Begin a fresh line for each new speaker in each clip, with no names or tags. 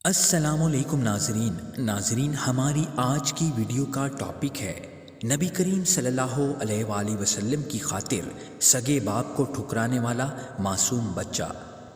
السلام علیکم ناظرین ہماری آج کی ویڈیو کا ٹاپک ہے نبی کریم صلی اللہ علیہ وآلہ وسلم کی خاطر سگے باپ کو ٹھکرانے والا معصوم بچہ،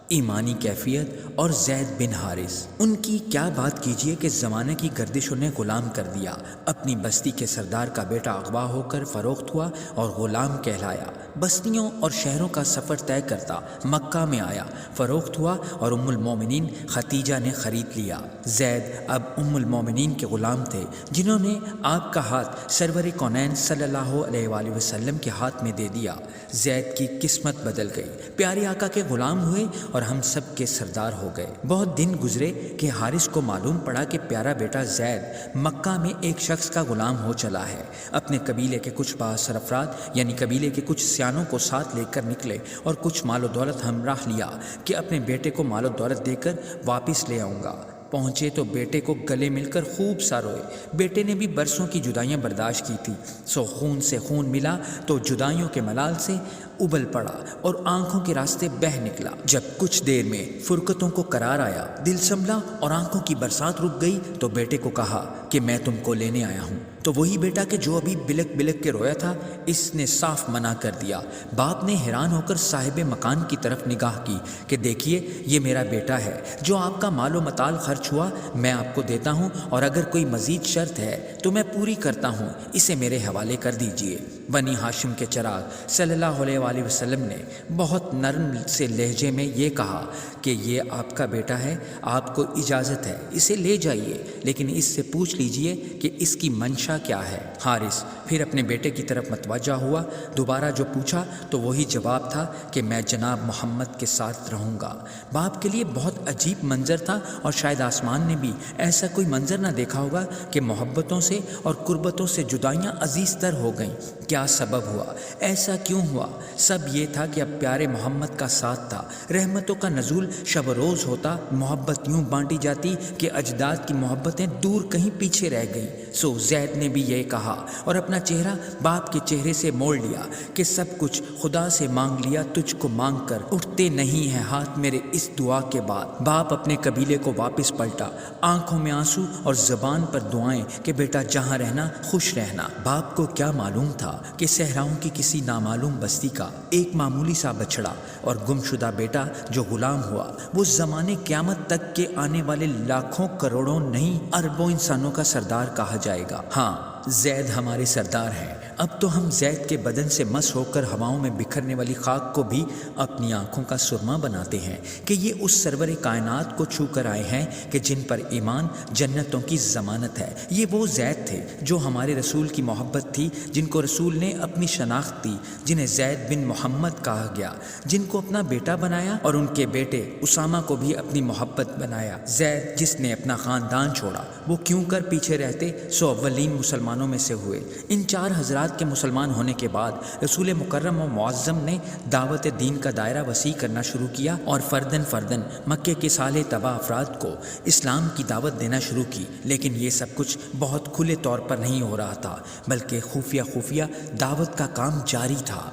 ایمانی کیفیت اور زید بن حارث۔ ان کی کیا بات کیجئے کہ زمانے کی گردشوں نے غلام کر دیا۔ اپنی بستی کے سردار کا بیٹا اغوا ہو کر فروخت ہوا اور غلام کہلایا۔ بستیوں اور شہروں کا سفر طے کرتا مکہ میں آیا، فروخت ہوا اور ام المومنین ختیجہ نے خرید لیا۔ زید اب ام المومنین کے غلام تھے، جنہوں نے آپ کا ہاتھ سرور کونین صلی اللہ علیہ وآلہ وسلم کے ہاتھ میں دے دیا۔ زید کی قسمت بدل گئی، پیارے آقا کے غلام ہوئے اور ہم سب کے سردار ہو گئے۔ بہت دن گزرے کہ حارث کو معلوم پڑا کہ پیارا بیٹا زید مکہ میں ایک شخص کا غلام ہو چلا ہے۔ اپنے قبیلے کے کچھ بااثر افراد یعنی قبیلے کے کچھ سیانوں کو ساتھ لے کر نکلے اور کچھ مال و دولت ہمراہ لیا کہ اپنے بیٹے کو مال و دولت دے کر واپس لے آؤں گا۔ پہنچے تو بیٹے کو گلے مل کر خوب سا روئے۔ بیٹے نے بھی برسوں کی جدائیاں برداشت کی تھی، سو خون سے خون ملا تو جدائیوں کے ملال سے ابل پڑا اور آنکھوں کے راستے بہہ نکلا۔ جب کچھ دیر میں فرقتوں کو قرار آیا، دل سنبھلا اور آنکھوں کی برسات رک گئی تو بیٹے کو کہا کہ میں تم کو لینے آیا ہوں۔ تو وہی بیٹا کہ جو ابھی بلک بلک کے رویا تھا، اس نے صاف منع کر دیا۔ باپ نے حیران ہو کر صاحب مکان کی طرف نگاہ کی کہ دیکھیے یہ میرا بیٹا ہے، جو آپ کا مال و متال خرچ ہوا میں آپ کو دیتا ہوں، اور اگر کوئی مزید شرط ہے تو میں پوری کرتا ہوں، اسے میرے حوالے کر دیجئے۔ بنی ہاشم کے چراغ صلی اللہ علیہ وآلہ وسلم نے بہت نرم سے لہجے میں یہ کہا کہ یہ آپ کا بیٹا ہے، آپ کو اجازت ہے، اسے لے جائیے، لیکن اس سے پوچھ لیجئے کہ اس کی منشا کیا ہے۔ حارث پھر اپنے بیٹے کی طرف متوجہ ہوا، دوبارہ جو پوچھا تو وہی جواب تھا کہ میں جناب محمد کے ساتھ رہوں گا۔ باپ کے لیے بہت عجیب منظر تھا، اور شاید آسمان نے بھی ایسا کوئی منظر نہ دیکھا ہوگا کہ محبتوں سے اور قربتوں سے جدائیاں عزیز تر ہو گئیں۔ کیا سبب ہوا؟ ایسا کیوں ہوا؟ سب یہ تھا کہ اب پیارے محمد کا ساتھ تھا، رحمتوں کا نزول شب روز ہوتا، محبت یوں بانٹی جاتی کہ اجداد کی محبتیں دور کہیں پیچھے رہ گئیں۔ سو زید نے بھی یہ کہا اور اپنا چہرہ باپ کے چہرے سے موڑ لیا کہ سب کچھ خدا سے مانگ لیا، تجھ کو مانگ کر اٹھتے نہیں ہیں ہاتھ میرے اس دعا کے بعد۔ باپ اپنے قبیلے کو واپس پلٹا، آنکھوں میں آنسو اور زبان پر دعائیں کہ بیٹا جہاں رہنا خوش رہنا۔ باپ کو کیا معلوم تھا کہ صحراؤں کی کسی نامعلوم بستی کا ایک معمولی سا بچڑا اور گمشدہ بیٹا جو غلام ہوا، وہ زمانے قیامت تک کے آنے والے لاکھوں کروڑوں نہیں اربوں انسانوں کا سردار کہا جائے گا۔ ہاں، زید ہمارے سردار ہیں۔ اب تو ہم زید کے بدن سے مس ہو کر ہواؤں میں بکھرنے والی خاک کو بھی اپنی آنکھوں کا سرما بناتے ہیں کہ یہ اس سرور کائنات کو چھو کر آئے ہیں کہ جن پر ایمان جنتوں کی ضمانت ہے۔ یہ وہ زید تھے جو ہمارے رسول کی محبت تھی، جن کو رسول نے اپنی شناخت دی، جنہیں زید بن محمد کہا گیا، جن کو اپنا بیٹا بنایا اور ان کے بیٹے اسامہ کو بھی اپنی محبت بنایا۔ زید جس نے اپنا خاندان چھوڑا، وہ کیوں کر پیچھے رہتے، سو اولین مسلمانوں میں سے ہوئے۔ ان چار حضرات کے مسلمان ہونے کے بعد رسول مکرم و معظم نے دعوت دین کا دائرہ وسیع کرنا شروع کیا اور فردن فردن مکے کے صالح تباہ افراد کو اسلام کی دعوت دینا شروع کی۔ لیکن یہ سب کچھ بہت کھلے طور پر نہیں ہو رہا تھا، بلکہ خفیہ خفیہ دعوت کا کام جاری تھا۔